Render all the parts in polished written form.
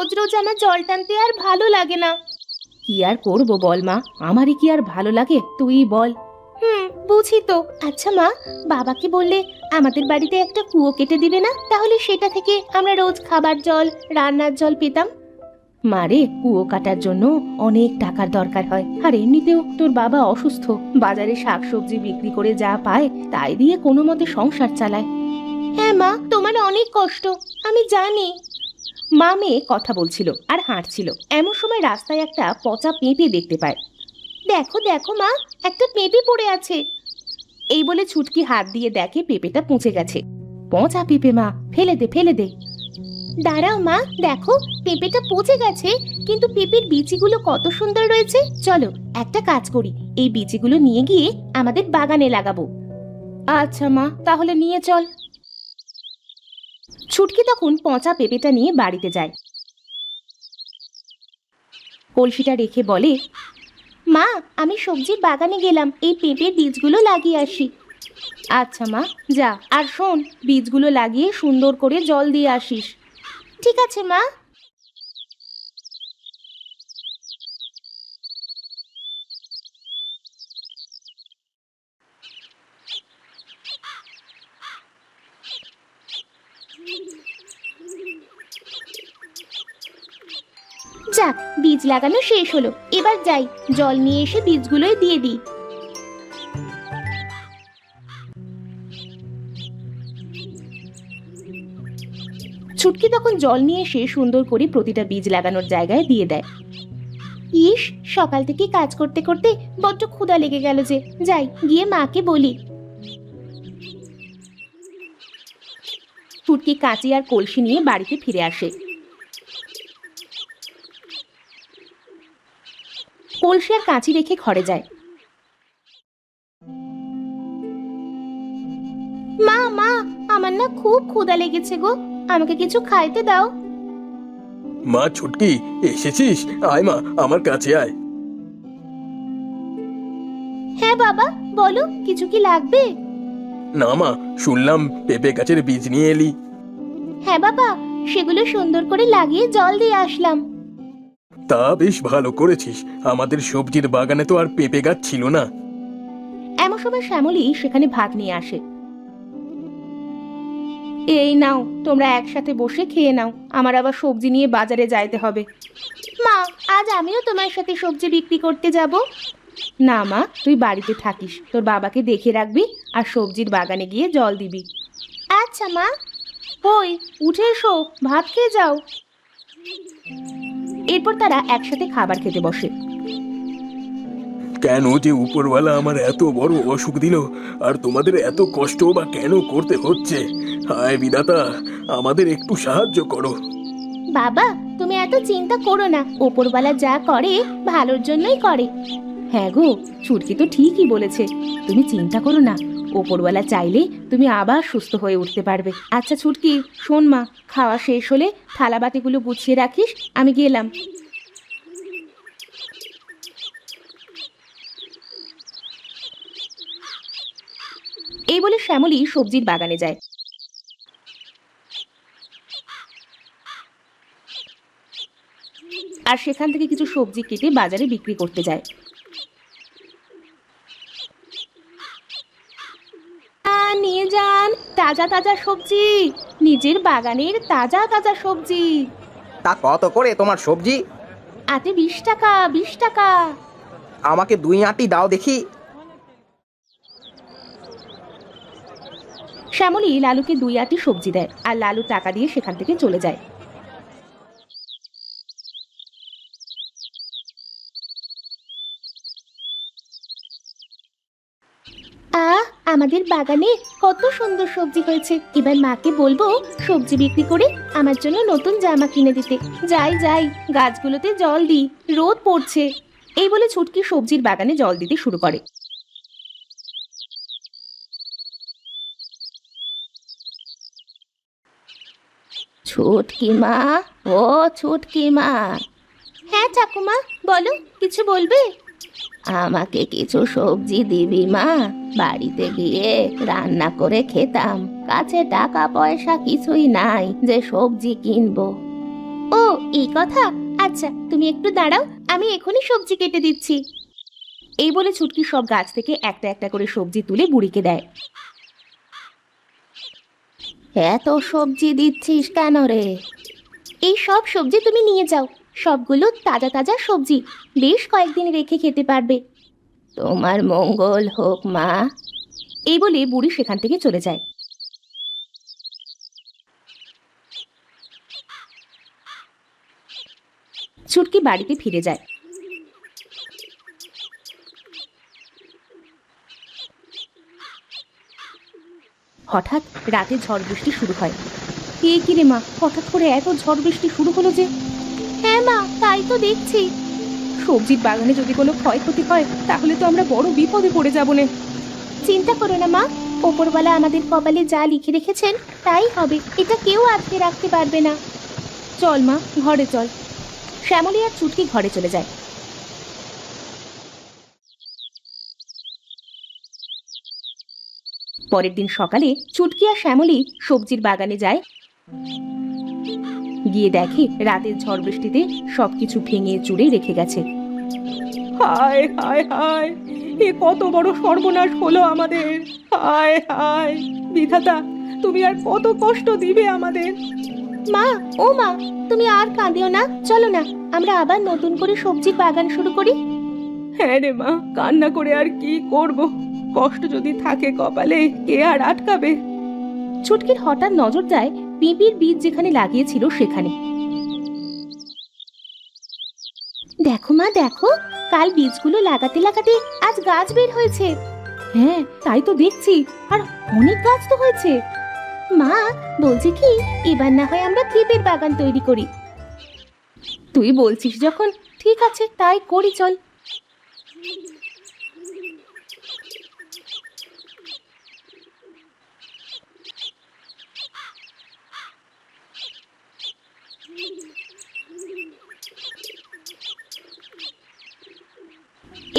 রোজ রোজ আমার জল টানতে আর ভালো লাগে না। কি আর করবো বল মা, আমারই কি আর ভালো লাগে, তুই বল। বুঝি তো। আচ্ছা মা, বাবাকে বললে আমাদের বাড়িতে একটা কুয়ো কেটে দিবে না? তাহলে সেটা থেকে আমরা রোজ খাবার জল, রান্নার জল পেতাম। মারে, কুয়ো কাটার জন্য অনেক টাকার দরকার হয়, আর এমনিতেও তোর বাবা অসুস্থ, বাজারে শাকসবজি বিক্রি করে যা পায় তাই দিয়ে কোনো মতে সংসার চালায়। হ্যাঁ মা, তোমার অনেক কষ্ট, আমি জানি। মা মেয়ে কথা বলছিল আর হাঁটছিল, এমন সময় রাস্তায় একটা পচা পেঁপে দেখতে পায়। দেখো দেখো মা, একটা পেঁপে পড়ে আছে। এই বলে ছুটকি হাত দিয়ে দেখে পেঁপেটা পচে গেছে। পচা পেঁপে মা, ফেলে দে ফেলে দে। দাঁড়াও মা, দেখো পেঁপেটা পচে গেছে, কিন্তু পেঁপের বিচিগুলো কত সুন্দর রয়েছে। চলো একটা কাজ করি, এই বিচিগুলো নিয়ে গিয়ে আমাদের বাগানে লাগাবো। আচ্ছা মা, তাহলে নিয়ে চল। ছুটকি তখন পচা পেঁপেটা নিয়ে বাড়িতে যায়। কলসিটা রেখে বলে, মা আমি সবজির বাগানে গেলাম, এই পেঁপের বীজগুলো লাগিয়ে আসি। আচ্ছা মা, যা, আর শোন, বীজগুলো লাগিয়ে সুন্দর করে জল দিয়ে আসিস। ঠিক আছে মা। যাক, বীজ লাগানো শেষ হলো, এবার যাই, জল নিয়ে এসে বীজগুলোই দিয়ে দিই। ছুটকি তখন জল নিয়ে এসে সুন্দর করে প্রতিটা বীজ লাগানোর জায়গায় দিয়ে দেয়। ইস, সকাল থেকে কাজ করতে করতে বড্ড ক্ষুধা লেগে গেল যে, যাই গিয়ে মাকে বলি। ছুটকি কাঁচি আর কলসি নিয়ে বাড়িতে ফিরে আসে। কলসি আর কাঁচি রেখে ঘরে যায়। মা মা, আমার না খুব ক্ষুধা লেগেছে গো, আমাকে কিছু খাইতে দাও। মা ছুটকি, এসেছিস? আয় মা, আমার কাছে আয়। হ্যাঁ বাবা, বলো, কিছু কি লাগবে? না মা, শুনলাম পেঁপে গাছের বীজ নিয়ে এলি। হ্যাঁ বাবা, সেগুলো সুন্দর করে লাগিয়ে জল দিয়ে আসলাম। তা বেশ ভালো করেছিস, আমাদের সবজির বাগানে তো আর পেঁপে গাছ ছিল না। এমন সময় শ্যামলী সেখানে ভাত নিয়ে আসে। এই নাও, তোমরা একসাথে বসে খেয়ে নাও, আমার আবার সবজি নিয়ে বাজারে যাইতে হবে। মা, আজ আমিও তোমার সাথে সবজি বিক্রি করতে যাব। না মা, তুই বাড়িতে থাকিস, তোর বাবাকে দেখে রাখবি আর সবজির বাগানে গিয়ে জল দিবি। আচ্ছা মা। ওই উঠে এসো, ভাত খেয়ে যাও। এরপর তারা একসাথে খাবার খেতে বসে। কেন যে উপরওয়ালা আমার এত বড় অসুখ দিল, আর তোমাদের এত কষ্ট বা কেন করতে হচ্ছে? হায় বিধাতা, আমাদের একটু সাহায্য করো। বাবা, তুমি এত চিন্তা করো না, ওপরওয়ালা যা করে ভালোর জন্যই করে। হ্যাঁ গো, ছুটকি তো ঠিকই বলেছে, তুমি চিন্তা করো না, ওপরওয়ালা চাইলে তুমি আবার সুস্থ হয়ে উঠতে পারবে। আচ্ছা ছুটকি, শোন মা, খাওয়া শেষ হলে থালা বাটিগুলো গুছিয়ে রাখিস, আমি গেলাম। এই বলে শ্যামলী সবজির বাগানে যায়। আর সেখান থেকে কিছু সবজি কেটে বাজারে বিক্রি করতে যায়। নিয়ে যান তাজা তাজা সবজি, নিজের বাগানের তাজা তাজা সবজি। তা কত করে তোমার সবজি? আতে 20 টাকা, 20 টাকা। আমাকে 2 আঁটি দাও দেখি। শ্যামলী লালুকে 2 আঁটি সবজি দেয়, আর লালু টাকা দিয়ে সেখান থেকে চলে যায়। আমাদের বাগানে কত সুন্দর সবজি হয়েছে, এবার মাকে বলবো সবজি বিক্রি করে আমার জন্য নতুন জামা কিনে দিতে। যাই যাই, গাছগুলোতে জল দিই, রোদ পড়ছে। এই বলে ছুটকি সবজির বাগানে জল দিতে শুরু করে। ছুটকি মা, ও ছুটকি মা। হ্যাঁ ঠাকুমা, বলো, কিছু বলবে? আমাকে কিছু সবজি দিবি মা, বাড়িতে গিয়ে রান্না করে খেতাম, কাছে টাকা পয়সা কিছুই নাই যে সবজি কিনবো। ও এই কথা, আচ্ছা তুমি একটু দাঁড়াও, আমি এখনই সবজি কেটে দিচ্ছি। এই বলে ছুটকি সব গাছ থেকে একটা একটা করে সবজি তুলে বুড়িকে দেয়। এত সবজি দিচ্ছিস কেন রে? এই সব সবজি তুমি নিয়ে যাও, সবগুলো তাজা তাজা সবজি, বেশ কয়েকদিন রেখে খেতে পারবে। তোমার মঙ্গল হোক মা। এই বলে বুড়ি সেখান থেকে চলে যায়। ছুটকি বাড়িতে ফিরে যায়। হঠাৎ রাতে ঝড় বৃষ্টি শুরু হয়। কে কি রে মা, হঠাৎ করে এত ঝড় বৃষ্টি শুরু হলো যে? হ্যাঁ মা, তাই তো দেখছি। সবজির বাগানে যদি কোনো ক্ষয়ক্ষতি হয় তাহলে তো আমরা বড় বিপদে পড়ে যাবো না। চিন্তা করো না মা, ওপরওয়ালা আমাদের কপালে যা লিখে রেখেছেন তাই হবে, এটা কেউ আটকে রাখতে পারবে না। চল মা, ঘরে চল। শ্যামলী আর ছুটকি ঘরে চলে যায়। পরের দিন সকালে ছুটকি আর শ্যামলী সবজির বাগানে যায়। গিয়ে দেখে রাতের ঝড় বৃষ্টিতে সবকিছু ভেঙে চুরে রেখে গেছে। হায় হায় হায়, এ কত বড় সর্বনাশ হলো আমাদের! হায় হায় বিধাতা, তুমি আর কত কষ্ট দিবে আমাদের? মা, ও মা, তুমি আর কাঁদিও না, চলো না আমরা আবার নতুন করে সবজির বাগান শুরু করি। হ্যাঁ রে মা, কান্না করে আর কি করব, কষ্ট যদি থাকে কপালে কে আর আটকাবে? ছুটকির হঠাৎ নজর যায় পেঁপের বীজ যেখানে লাগিয়েছিল সেখানে। দেখো মা দেখো, কাল বীজগুলো লাগাতে লাগাতে আজ গাছ বের হয়েছে। হ্যাঁ তাই তো দেখছি, আর অনেক গাছ তো হয়েছে। মা বলছি কি, এবার না হয় আমরা পেঁপের বাগান তৈরি করি। তুই বলছিস যখন, ঠিক আছে তাই করি, চল।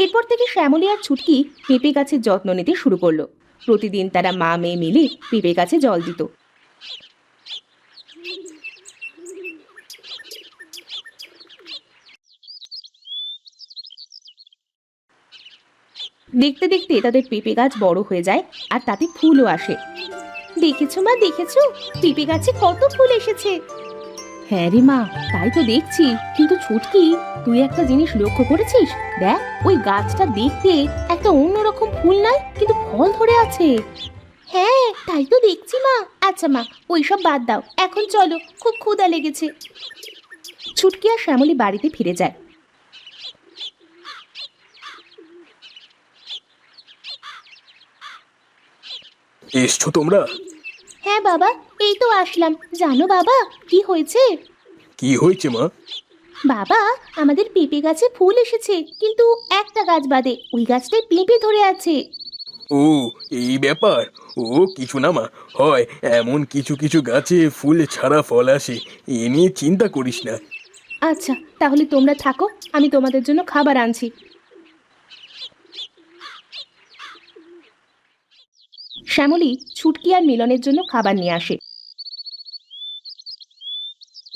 এরপর থেকে শ্যামলী আর ছুটকি পেঁপে গাছের যত্ন নিতে শুরু করলো। প্রতিদিন তারা মা মেয়ে মিলে পেঁপে গাছে জল দিত। দেখতে দেখতে তাদের পেঁপে গাছ বড় হয়ে যায় আর তাতে ফুলও আসে। দেখেছো মা দেখেছো, পেঁপে গাছে কত ফুল এসেছে। হ্যাঁ রে মা, তাই তো দেখছি, কিন্তু ছুটকি তুই একটা জিনিস লক্ষ্য করেছিস? দেখ ওই গাছটা দেখতে একটা অন্যরকম ফুল নয়, কিন্তু ফল ধরে আছে। হ্যাঁ তাই তো দেখছি মা। আচ্ছা মা, ওইসব বাদ দাও, এখন চলো, খুব ক্ষুধা লেগেছে। ছুটকি আর শ্যামলী বাড়িতে ফিরে যায়। এসছো তোমরা? হ্যাঁ বাবা, এই তো আসলাম। জানো বাবা কি হয়েছে? কি হয়েছে মা? বাবা, আমাদের পেঁপে গাছে ফুল এসেছে, কিন্তু একটা গাছ বাদে, ওই গাছটায় পেঁপে ধরে আছে। ও এই ব্যাপার। ও কিছু না মা, হয় এমন কিছু কিছু গাছে ফুল ছাড়া ফল আসে, এ নিয়ে চিন্তা করিস না। আচ্ছা তাহলে তোমরা থাকো, আমি তোমাদের জন্য খাবার আনছি। শ্যামলী ছুটকি আর মিলনের জন্য খাবার নিয়ে আসে।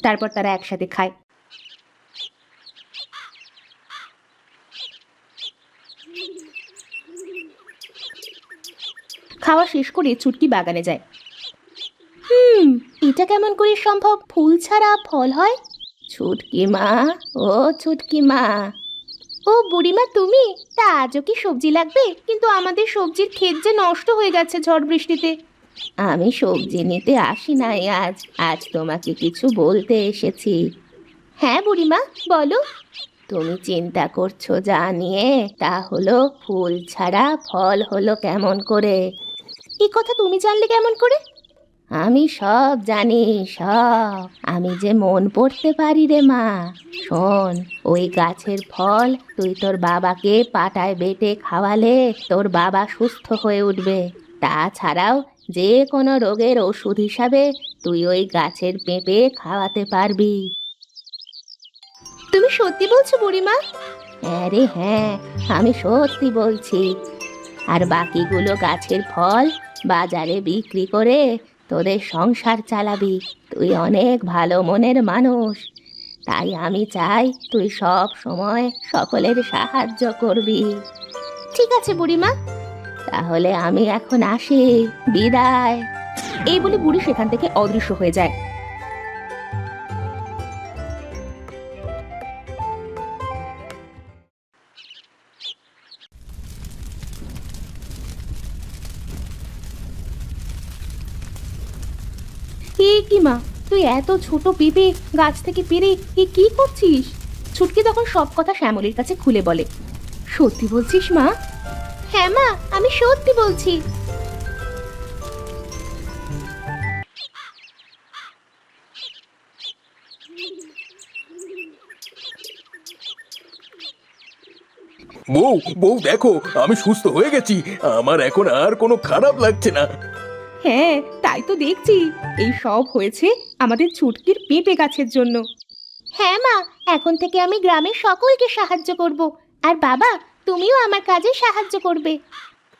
তারপর তারা একসাথে খায়। খাওয়া শেষ করে ছুটকি বাগানে যায়। এটা কেমন করে সম্ভব, ফুল ছাড়া ফল হয়? ছুটকি মা, ও ছুটকি মা। ও বুড়িমা তুমি? তা আজও কি সবজি লাগবে? কিন্তু আমাদের সবজির ক্ষেত যে নষ্ট হয়ে গেছে ঝড় বৃষ্টিতে। আমি সবজি নিতে আসি নাই আজ, আজ তোমাকে কিছু বলতে এসেছি। হ্যাঁ বুড়িমা, বলো। তুমি চিন্তা করছো যা নিয়ে, তা হলো ফুল ছাড়া ফল হলো কেমন করে? এই কথা তুমি জানলে কেমন করে? আমি সব জানি, সব। আমি যে মন পড়তে পারি রে মা। শোন, ওই গাছের ফল তুই তোর বাবাকে পাটায় বেটে খাওয়ালে তোর বাবা সুস্থ হয়ে উঠবে। তাছাড়াও যে কোনো রোগের ওষুধ হিসাবে তুই ওই গাছের পেঁপে খাওয়াতে পারবি। তুমি সত্যি বলছো বুড়িমা? হ্যাঁ রে হ্যাঁ, আমি সত্যি বলছি। আর বাকিগুলো গাছের ফল বাজারে বিক্রি করে তোদের সংসার চালাবি। তুই অনেক ভালো মনের মানুষ, তাই আমি চাই তুই সব সময় সকলের সাহায্য করবি। ঠিক আছে বুড়িমা, তাহলে আমি এখন আসি, বিদায়। এই বলে বুড়ি সেখান থেকে অদৃশ্য হয়ে যায়। কি মা, তুই এত ছোট পেঁপে গাছ থেকে পেরে কি করছিস? ছুটকি তখন সব কথা শ্যামলীর কাছে খুলে বলে। সত্যি বলছিস মা? হ্যাঁ মা, আমি সত্যি বলছি। বউ বউ দেখো, আমি সুস্থ হয়ে গেছি। আমার এখন আর কোনো খারাপ লাগছে না। হ্যাঁ, তাই তো দেখছি। এই সব হয়েছে আমাদের ছুটকির পেঁপে গাছের জন্য। হ্যাঁ মা, এখন থেকে আমি গ্রামের সকলকে সাহায্য করব। আর বাবা, তুমিও আমার কাজে সাহায্য করবে।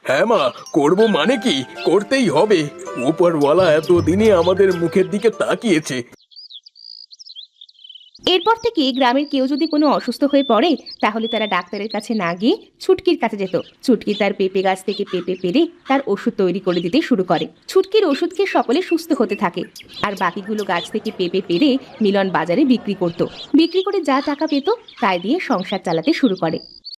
হ্যাঁ মা, করবো মানে কি, করতেই হবে। উপরওয়ালা এতদিনে আমাদের মুখের দিকে তাকিয়েছে। এরপর থেকে গ্রামের কেউ যদি কোনো অসুস্থ হয়ে পড়ে, তাহলে তারা ডাক্তারের কাছে না গিয়ে ছুটকির কাছে যেত। ছুটকি তার পেঁপে গাছ থেকে পেঁপে পেরে তার ওষুধ তৈরি করে দিতে শুরু করে। ছুটকির ওষুধ খেয়ে সকলে সুস্থ হতে থাকে। আর বাকিগুলো গাছ থেকে পেঁপে পেরে মিলন বাজারে বিক্রি করত। বিক্রি করে যা টাকা পেত তাই দিয়ে সংসার চালাতে শুরু করে।